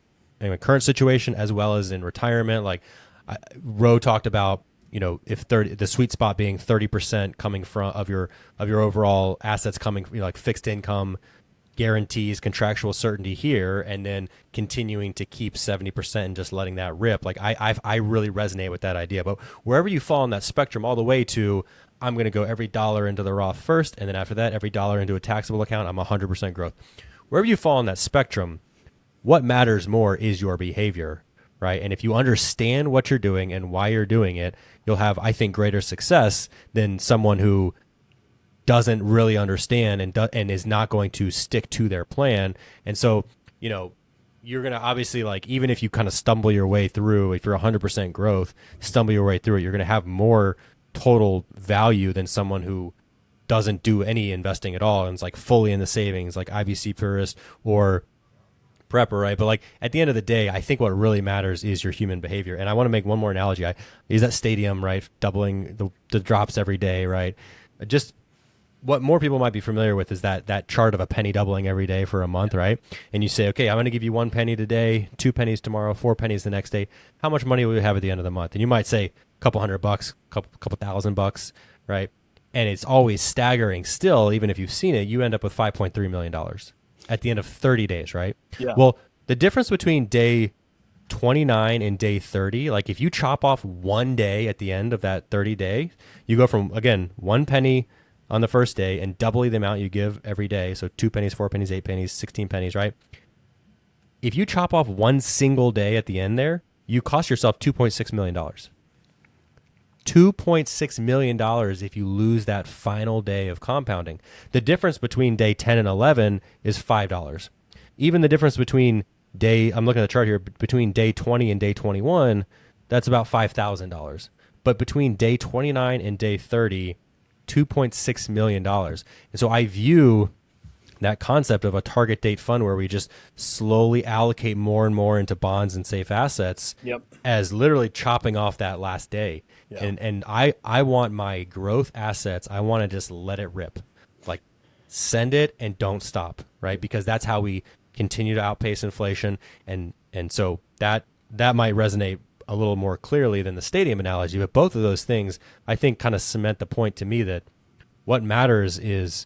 situation as well as in retirement. Like Ro talked about, if the sweet spot being 30% coming from of your overall assets coming, like fixed income, guarantees, contractual certainty here, and then continuing to keep 70% and just letting that rip. Like I really resonate with that idea. But wherever you fall on that spectrum, all the way to I'm going to go every dollar into the Roth first, and then after that, every dollar into a taxable account, I'm 100% growth. Wherever you fall on that spectrum, what matters more is your behavior, right? And if you understand what you're doing and why you're doing it, you'll have, I think, greater success than someone who doesn't really understand and is not going to stick to their plan. And so, you're going to obviously, like, even if you kind of stumble your way through, if you're 100% growth, stumble your way through it, you're going to have more total value than someone who doesn't do any investing at all and is like fully in the savings, like IBC purist or prepper, right? But like at the end of the day, I think what really matters is your human behavior. And I want to make one more analogy. I use that stadium, right? Doubling the drops every day, right? Just what more people might be familiar with is that chart of a penny doubling every day for a month, right? And you say, okay, I'm going to give you 1 penny today, 2 pennies tomorrow, 4 pennies the next day. How much money will you have at the end of the month? And you might say a couple $100, couple $1,000, right? And it's always staggering still, even if you've seen it, you end up with $5.3 million at the end of 30 days, right? Yeah. Well, the difference between day 29 and day 30, like if you chop off 1 day at the end of that 30 day, you go from, again, 1 penny on the first day and doubly the amount you give every day. So 2 pennies, 4 pennies, 8 pennies, 16 pennies, right? if you chop off one single day at the end there, you cost yourself $2.6 million. $2.6 million if you lose that final day of compounding. The difference between day 10 and 11 is $5. Even the difference between I'm looking at the chart here, between day 20 and day 21, that's about $5,000. But between day 29 and day 30, $2.6 million. And so I view that concept of a target date fund where we just slowly allocate more and more into bonds and safe assets as literally chopping off that last day. And I want my growth assets, I want to just let it rip. Like send it and don't stop, right? Because that's how we continue to outpace inflation. And so that might resonate a little more clearly than the stadium analogy, but both of those things I think kind of cement the point to me that what matters is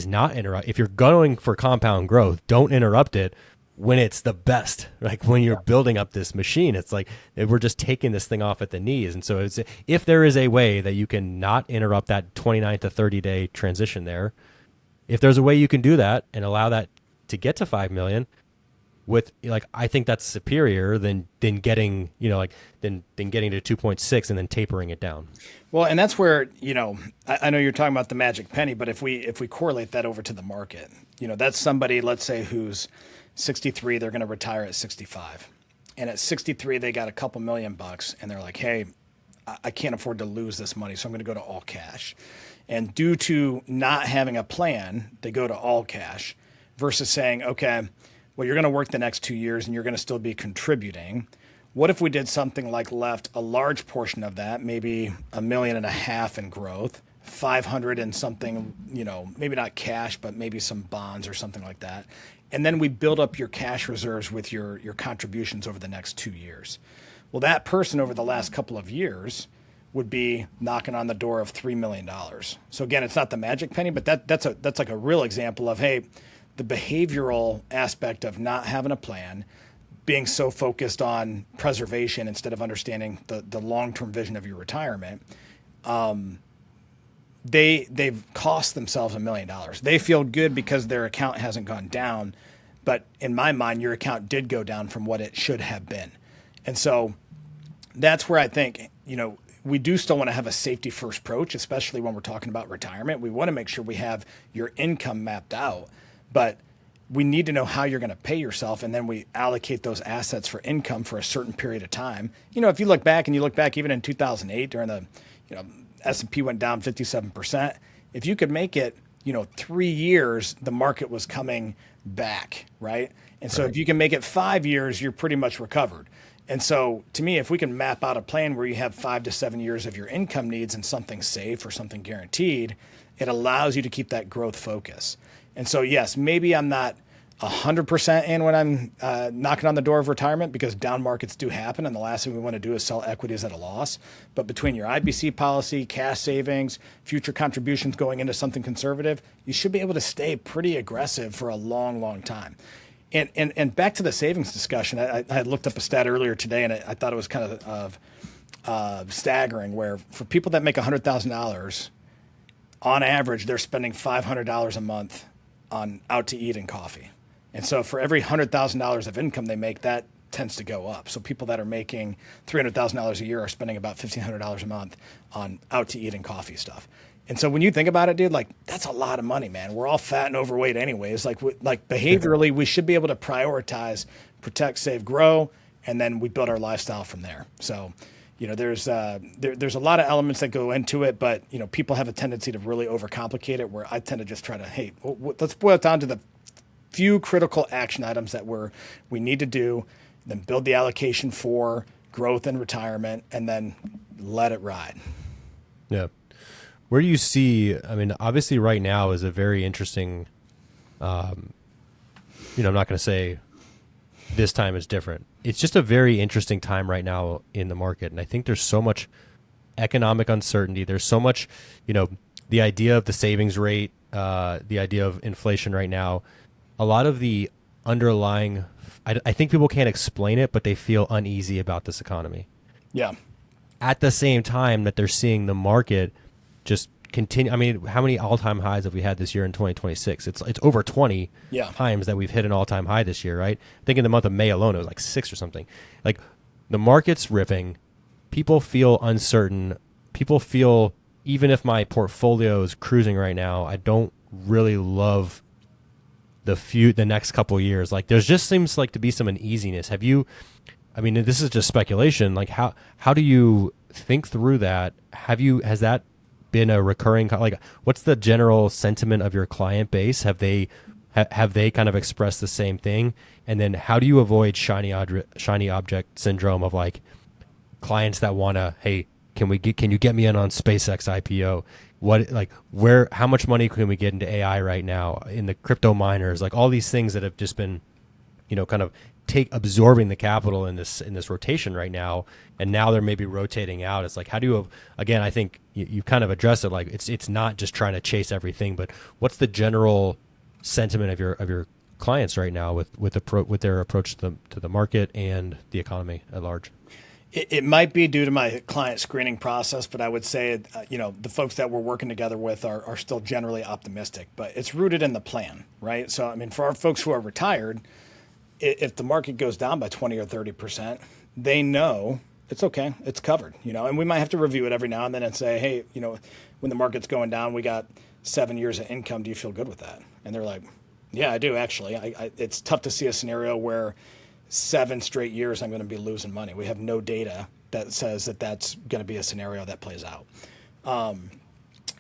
not interrupt. If you're going for compound growth, don't interrupt it when it's the best. Like when you're building up this machine, it's like we're just taking this thing off at the knees. And so if there is a way that you can not interrupt that 29 to 30 day transition there, if there's a way you can do that and allow that to get to 5 million with like, I think that's superior than getting, than getting to 2.6 and then tapering it down. Well, and that's where, I know you're talking about the magic penny, but if we correlate that over to the market, that's somebody, let's say, who's 63, they're going to retire at 65. And at 63, they got a couple $1,000,000 and they're like, hey, I can't afford to lose this money, so I'm going to go to all cash. And due to not having a plan, they go to all cash versus saying, okay, well, you're going to work the next 2 years and you're going to still be contributing. What if we did something like left a large portion of that, maybe $1.5 million in growth, 500 and something, maybe not cash, but maybe some bonds or something like that. And then we build up your cash reserves with your contributions over the next 2 years. Well, that person over the last couple of years would be knocking on the door of $3 million. So again, it's not the magic penny, but that's like a real example of, hey, the behavioral aspect of not having a plan, being so focused on preservation instead of understanding the long-term vision of your retirement, they've cost themselves $1 million. They feel good because their account hasn't gone down, but in my mind, your account did go down from what it should have been. And so that's where I think, we do still want to have a safety first approach, especially when we're talking about retirement. We want to make sure we have your income mapped out, but we need to know how you're going to pay yourself, and then we allocate those assets for income for a certain period of time. If you look back even in 2008 during the, S&P went down 57%. If you could make it, 3 years, the market was coming back, right? And so if you can make it 5 years, you're pretty much recovered. And so to me, if we can map out a plan where you have 5 to 7 years of your income needs and something safe or something guaranteed, it allows you to keep that growth focus. And so, yes, maybe I'm not 100% in when I'm knocking on the door of retirement, because down markets do happen, and the last thing we want to do is sell equities at a loss. But between your IBC policy, cash savings, future contributions going into something conservative, you should be able to stay pretty aggressive for a long, long time. And back to the savings discussion, I had looked up a stat earlier today, and I thought it was kind of staggering, where for people that make $100,000, on average, they're spending $500 a month on out to eat and coffee. And so for every $100,000 of income they make, that tends to go up. So people that are making $300,000 a year are spending about $1,500 a month on out to eat and coffee stuff. And so when you think about it, dude, like that's a lot of money, man. We're all fat and overweight anyways. Like behaviorally, we should be able to prioritize, protect, save, grow, and then we build our lifestyle from there. So, there's a lot of elements that go into it, but people have a tendency to really overcomplicate it, where I tend to just try to, hey, let's boil it down to the few critical action items that we need to do, then build the allocation for growth and retirement, and then let it ride. Yeah. Where do you see, obviously right now is a very interesting, I'm not going to say this time is different. It's just a very interesting time right now in the market. And I think there's so much economic uncertainty. There's so much, the idea of the savings rate, the idea of inflation right now, a lot of the underlying, I think people can't explain it, but they feel uneasy about this economy. Yeah. At the same time that they're seeing the market just continue. I mean, how many all-time highs have we had this year in 2026? It's over 20 Yeah. times that we've hit an all-time high this year, right? I think in the month of May alone, it was like 6 or something. Like, the market's ripping. People feel uncertain. People feel, even if my portfolio is cruising right now, I don't really love the next couple of years. Like, there's just seems like to be some uneasiness. I mean, this is just speculation. Like, how do you think through that? Has that been a recurring, like, what's the general sentiment of your client base? Have they kind of expressed the same thing? And then how do you avoid shiny object syndrome of, like, clients that want to, hey, can you get me in on SpaceX IPO? How much money can we get into AI right now, in the crypto miners, like all these things that have just been, kind of absorbing the capital in this rotation right now, and now they're maybe rotating out. It's like, how do you, again, I think you kind of addressed it, like it's not just trying to chase everything, but what's the general sentiment of your clients right now with their approach to the market and the economy at large? It might be due to my client screening process, but I would say, the folks that we're working together with are still generally optimistic, but it's rooted in the plan, right? So, I mean, for our folks who are retired, if the market goes down by 20 or 30%, they know it's okay, it's covered, and we might have to review it every now and then and say, hey, when the market's going down, we got 7 years of income. Do you feel good with that? And they're like, yeah, I do, actually. It's tough to see a scenario where 7 straight years I'm going to be losing money. We have no data that says that that's going to be a scenario that plays out.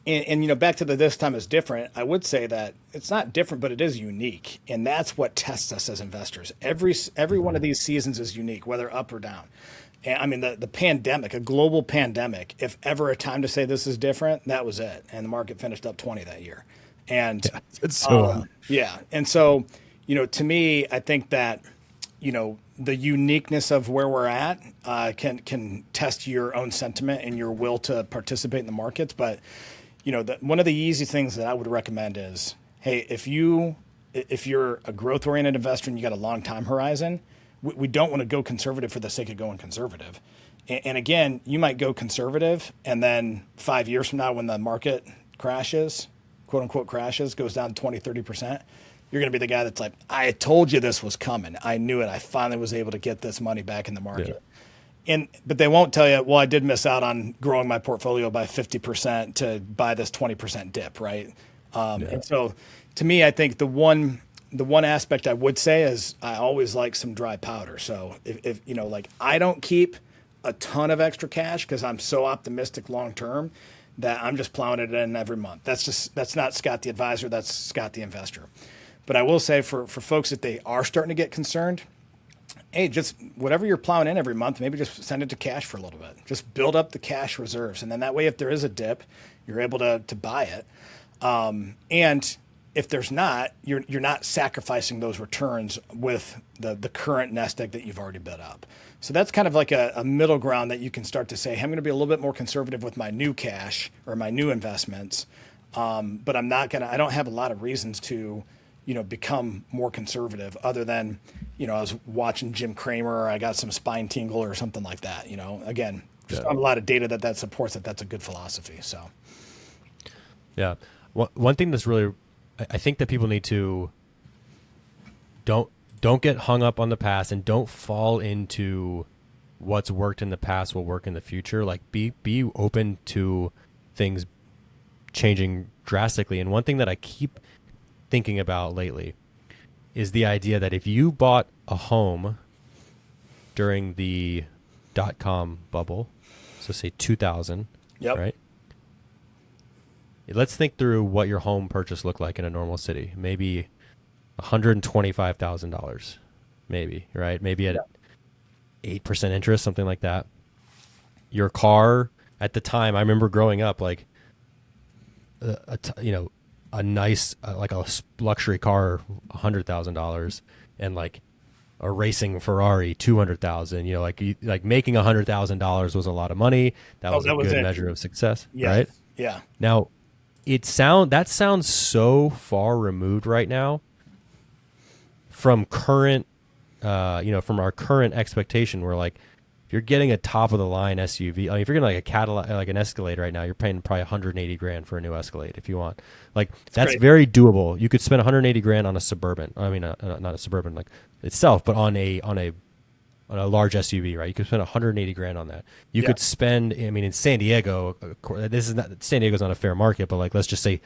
And back to this time is different. I would say that it's not different, but it is unique, and that's what tests us as investors. Every one of these seasons is unique, whether up or down. And I mean, the pandemic, a global pandemic, if ever a time to say this is different, that was it. And the market finished up 20 that year. And it's so yeah. And so, to me, I think that, the uniqueness of where we're at can test your own sentiment and your will to participate in the markets. But, one of the easy things that I would recommend is, hey, if you're a growth oriented investor and you got a long time horizon, we don't want to go conservative for the sake of going conservative. And again, you might go conservative, and then 5 years from now, when the market crashes, quote unquote crashes, goes down 20, 30%, you're going to be the guy that's like, I told you this was coming. I knew it. I finally was able to get this money back in the market. Yeah. But they won't tell you, well, I did miss out on growing my portfolio by 50% to buy this 20% dip, right? And so, to me, I think the one aspect I would say is I always like some dry powder. So if I don't keep a ton of extra cash because I'm so optimistic long term that I'm just plowing it in every month. That's not Scott the advisor, that's Scott the investor. But I will say for folks that they are starting to get concerned, hey, just whatever you're plowing in every month, maybe just send it to cash for a little bit. Just build up the cash reserves. And then that way, if there is a dip, you're able to buy it. And if there's not, you're not sacrificing those returns with the current nest egg that you've already built up. So that's kind of like a middle ground that you can start to say, hey, I'm going to be a little bit more conservative with my new cash or my new investments. But I don't have a lot of reasons to, become more conservative other than, I was watching Jim Cramer, or I got some spine tingle or something like that. Again, just a lot of data that supports that that's a good philosophy. So, yeah. One thing that's really, I think that people need to don't get hung up on the past, and don't fall into what's worked in the past will work in the future. Like, be open to things changing drastically. And one thing that I keep thinking about lately is the idea that if you bought a home during the .com bubble, so say 2000, yep. Right? Let's think through what your home purchase looked like in a normal city. Maybe $125,000, maybe, right? Maybe at 8% interest, something like that. Your car at the time, I remember growing up, like a nice like a luxury car, $100,000, and like a racing Ferrari, $200,000. Like making $100,000 was a lot of money. That was a good measure of success, right? Yeah. Now, that sounds so far removed right now from current, from our current expectation. We're like, if you're getting a top of the line SUV, if you're getting like a Cadillac, like an Escalade right now, you're paying probably 180 grand for a new Escalade if you want. Like that's great. very doable. You could spend 180 grand on a Suburban. I mean, not a Suburban like itself, but on a large SUV, right? You could spend 180 grand on that. You Yeah. could spend, I mean, in San Diego, San Diego's not a fair market, but like, let's just say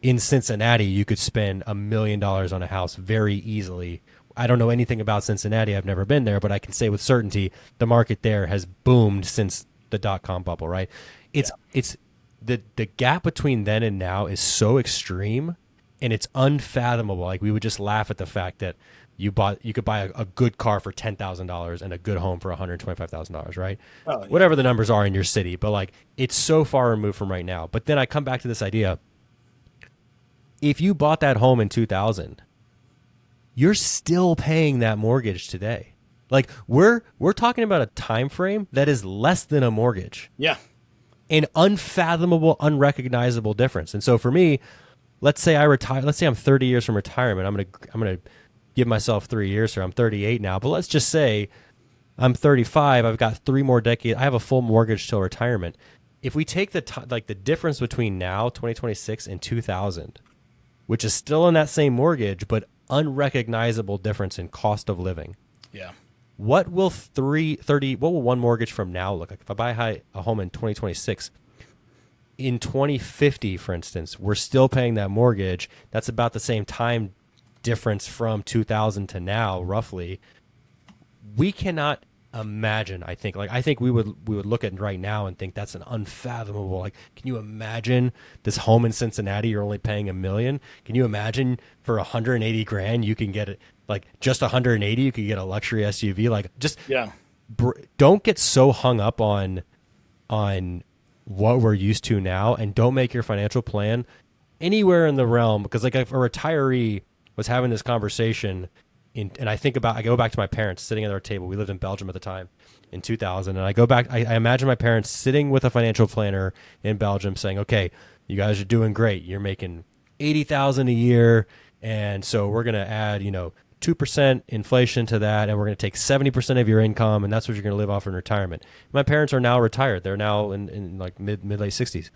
in Cincinnati, you could spend $1 million on a house very easily. I don't know anything about Cincinnati. I've never been there, but I can say with certainty the market there has boomed since the dot-com bubble, right? It's the gap between then and now is so extreme and it's unfathomable. Like we would just laugh at the fact that you could buy a good car for $10,000 and a good home for $125,000, right? Oh, yeah. Whatever the numbers are in your city, but like it's so far removed from right now. But then I come back to this idea: if you bought that home in 2000, you're still paying that mortgage today. Like we're talking about a time frame that is less than a mortgage, Yeah. an unfathomable, unrecognizable difference. And so for me, let's say I retire. Let's say I'm 30 years from retirement. I'm gonna give myself 3 years here. I'm 38 now, but let's just say I'm 35. I've got 3 more decades. I have a full mortgage till retirement. If we take the the difference between now, 2026, and 2000, which is still in that same mortgage, but unrecognizable difference in cost of living. Yeah. What will what will one mortgage from now look like? If I buy a home in 2026, in 2050, for instance, we're still paying that mortgage. That's about the same time difference from 2000 to now, roughly. We cannot imagine. I think we would look at right now and think that's an unfathomable. Like, can you imagine this home in Cincinnati? You're only paying $1 million. Can you imagine for 180 grand you can get it? Like just 180, you could get a luxury SUV. Like just Yeah. don't get so hung up on what we're used to now, and don't make your financial plan anywhere in the realm, because like if a retiree was having this conversation and I go back to my parents sitting at our table. We lived in Belgium at the time in 2000. And I go back, I imagine my parents sitting with a financial planner in Belgium saying, okay, you guys are doing great. You're making 80,000 a year. And so we're going to add, 2% inflation to that. And we're going to take 70% of your income. And that's what you're going to live off in retirement. My parents are now retired. They're now in like mid late 60s.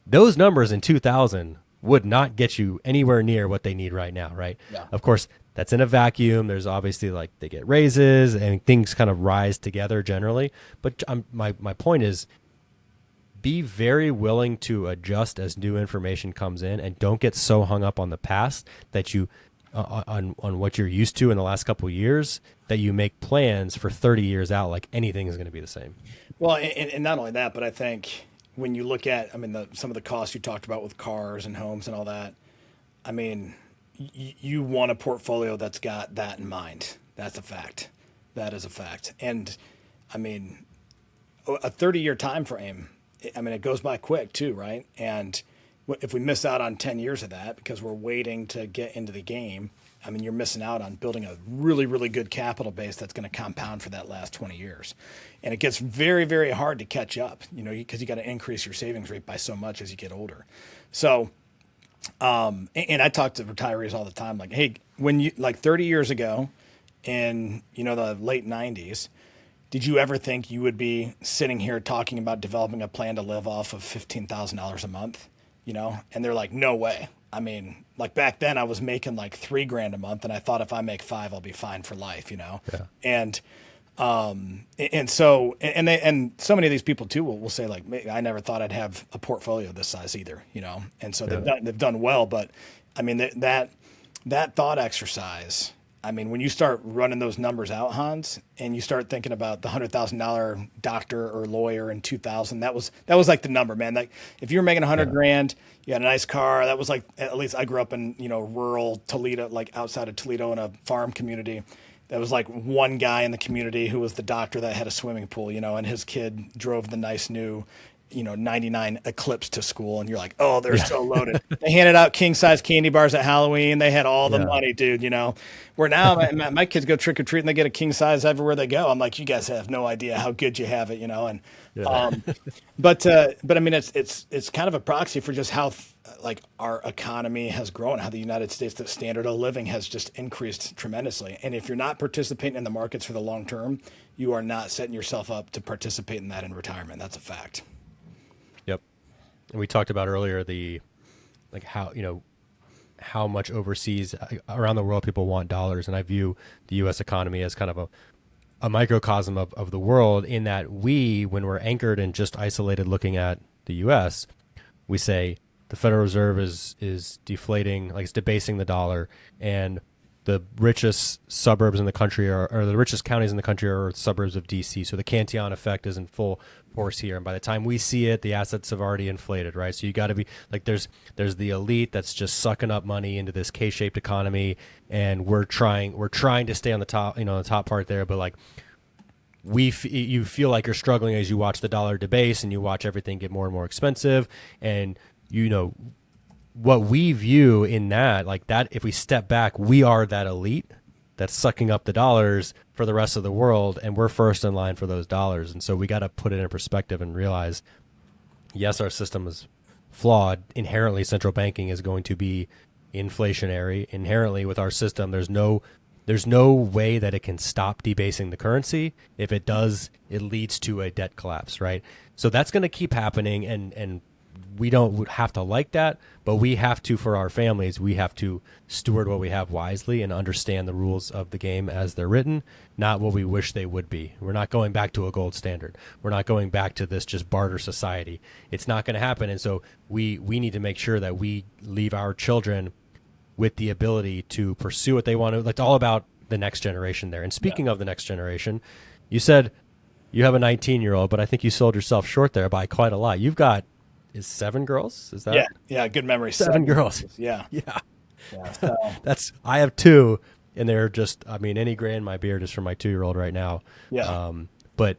Those numbers in 2000 would not get you anywhere near what they need right now, right? Yeah. Of course, that's in a vacuum. There's obviously like they get raises and things kind of rise together generally. But my point is, be very willing to adjust as new information comes in, and don't get so hung up on the past that you on what you're used to in the last couple of years that you make plans for 30 years out like anything is going to be the same. Well, and not only that, but I think when you look at, some of the costs you talked about with cars and homes and all that, you want a portfolio that's got that in mind. That's a fact. That is a fact. And a 30-year time frame, it goes by quick too, right? And if we miss out on 10 years of that because we're waiting to get into the game, you're missing out on building a really, really good capital base that's going to compound for that last 20 years. And it gets very, very hard to catch up, because you got to increase your savings rate by so much as you get older. So, and I talk to retirees all the time, like, hey, when you, like 30 years ago in, the late 90s, did you ever think you would be sitting here talking about developing a plan to live off of $15,000 a month, And they're like, no way. Like back then I was making like $3,000 a month, and I thought if I make 5, I'll be fine for life, Yeah. And so so many of these people too will say like, I never thought I'd have a portfolio this size either, And so they've done well, but that thought exercise, when you start running those numbers out, Hans, and you start thinking about the $100,000 doctor or lawyer in 2000, that was like the number, man. Like if you were making 100 grand, you had a nice car. That was like, at least I grew up in, rural Toledo, like outside of Toledo in a farm community. There was like one guy in the community who was the doctor that had a swimming pool, and his kid drove the nice new, 99 Eclipse to school, and you're like, oh, they're so loaded. They handed out king size candy bars at Halloween. They had all the Yeah. money, dude. Where now my kids go trick or treat and they get a king size everywhere they go. I'm like, you guys have no idea how good you have it, and Yeah. but I mean, it's kind of a proxy for just how like our economy has grown, how the United States, the standard of living has just increased tremendously. And if you're not participating in the markets for the long term, you are not setting yourself up to participate in that in retirement. That's a fact. Yep. And we talked about earlier the like how much overseas around the world people want dollars, and I view the U.S. economy as kind of a microcosm of the world in that when we're anchored and just isolated looking at the U.S., we say the Federal Reserve is deflating, like it's debasing the dollar, and the richest suburbs in the country or the richest counties in the country are suburbs of DC. So the Cantillon effect is in full force here. And by the time we see it, the assets have already inflated, right? So you got to be like, there's the elite that's just sucking up money into this K-shaped economy. And we're trying to stay on the top, the top part there. But like you feel like you're struggling as you watch the dollar debase and you watch everything get more and more expensive. And, what we view in that, like that, if we step back, we are that elite that's sucking up the dollars for the rest of the world, and we're first in line for those dollars. And so we got to put it in perspective and realize, yes, our system is flawed. Inherently, central banking is going to be inflationary. Inherently, with our system, there's no way that it can stop debasing the currency. If it does, it leads to a debt collapse, right? So that's going to keep happening, and we don't have to like that, but we have to, for our families, we have to steward what we have wisely and understand the rules of the game as they're written, not what we wish they would be. We're not going back to a gold standard. We're not going back to this just barter society. It's not going to happen. And so we need to make sure that we leave our children with the ability to pursue what they want to. It's all about the next generation there. And speaking of the next generation, you said you have a 19-year-old, but I think you sold yourself short there by quite a lot. You've got Is 7 girls? Is that? Yeah, good memory. 7 girls. Yeah. So. I have 2, and they're just, any gray in my beard is for my 2-year-old right now. Yeah. But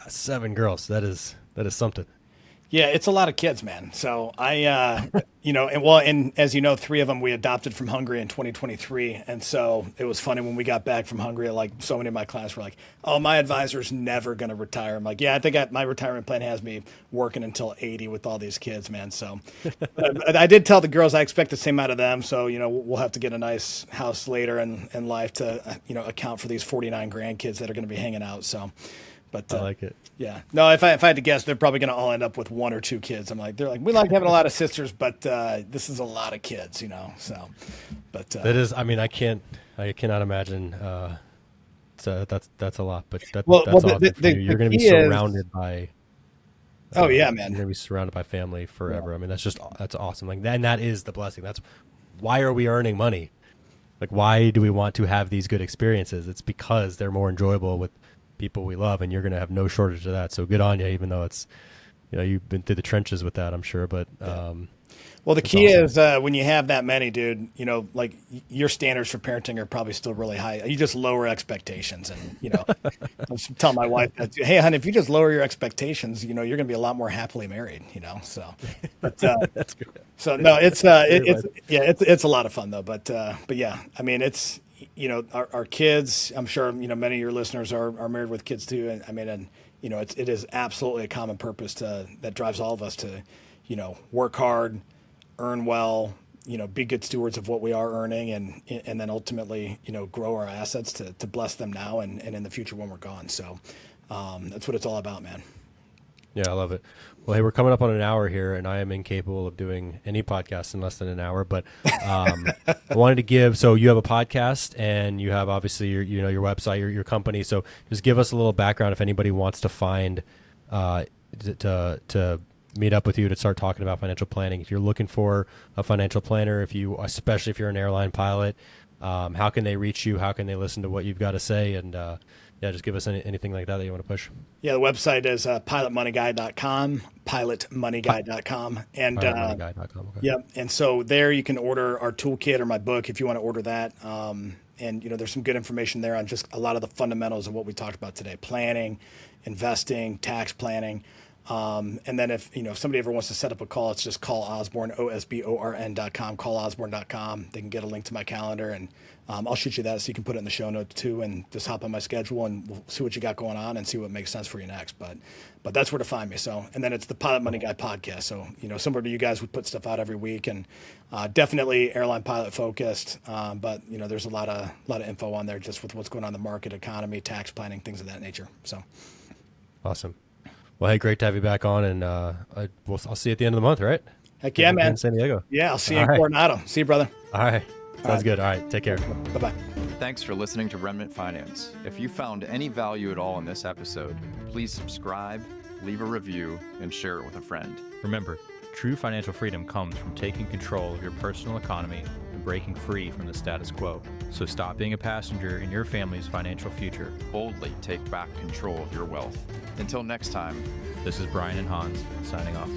7 girls, that is something. Yeah, it's a lot of kids, man. So and as you know, 3 of them we adopted from Hungary in 2023. And so it was funny when we got back from Hungary, like so many of my clients were like, oh, my advisor's never going to retire. I'm like, yeah, I think my retirement plan has me working until 80 with all these kids, man. So I did tell the girls I expect the same out of them. So, we'll have to get a nice house later in life to, account for these 49 grandkids that are going to be hanging out. So. But I like it. Yeah. No, if I had to guess, they're probably going to all end up with 1 or 2 kids. They're like, we like having a lot of sisters, but this is a lot of kids, So, but that is, I cannot imagine. So that's a lot, but that's well, awesome for you. You're going to be surrounded by. Oh yeah, man. You're going to be surrounded by family forever. Yeah. That's awesome. Like that, and that is the blessing. That's why are we earning money? Like, why do we want to have these good experiences? It's because they're more enjoyable with people we love, and you're going to have no shortage of that. So good on you, even though it's, you've been through the trenches with that, I'm sure. But well, the key is when you have that many, dude, like your standards for parenting are probably still really high. You just lower expectations, and I was telling my wife that, hey, honey, if you just lower your expectations, you're going to be a lot more happily married. So, but that's good. So no, it's a lot of fun though. But yeah, it's. Our kids, I'm sure, many of your listeners are married with kids too. And it is absolutely a common purpose that drives all of us to, work hard, earn well, be good stewards of what we are earning and then ultimately, grow our assets to bless them now and in the future when we're gone. So that's what it's all about, man. Yeah, I love it. Well, hey, we're coming up on an hour here, and I am incapable of doing any podcast in less than an hour. But I wanted to give. So you have a podcast, and you have obviously your website, your company. So just give us a little background if anybody wants to find to meet up with you to start talking about financial planning. If you're looking for a financial planner, especially if you're an airline pilot, how can they reach you? How can they listen to what you've got to say? And just give us anything like that you want to push. Yeah, the website is pilotmoneyguy.com, pilotmoneyguy.com. And pilotmoneyguy.com, okay. Yeah, and so there you can order our toolkit or my book if you want to order that. And there's some good information there on just a lot of the fundamentals of what we talked about today: planning, investing, tax planning. And then if somebody ever wants to set up a call, it's just call Osborn, OSBORN.com, callosborn.com. They can get a link to my calendar, and I'll shoot you that so you can put it in the show notes too, and just hop on my schedule and we'll see what you got going on and see what makes sense for you next. But that's where to find me. So, and then it's the Pilot Money Guy podcast. So, similar to you guys, we put stuff out every week, and definitely airline pilot focused. But there's a lot of info on there just with what's going on in the market, economy, tax planning, things of that nature. So awesome. Well, hey, great to have you back on, and I'll see you at the end of the month, right? Heck yeah, man. In San Diego. Yeah, I'll see you in Coronado. See you, brother. All right. Sounds good. All right. Take care. Bye-bye. Thanks for listening to Remnant Finance. If you found any value at all in this episode, please subscribe, leave a review, and share it with a friend. Remember, true financial freedom comes from taking control of your personal economy and breaking free from the status quo. So stop being a passenger in your family's financial future. Boldly take back control of your wealth. Until next time, this is Brian and Hans signing off.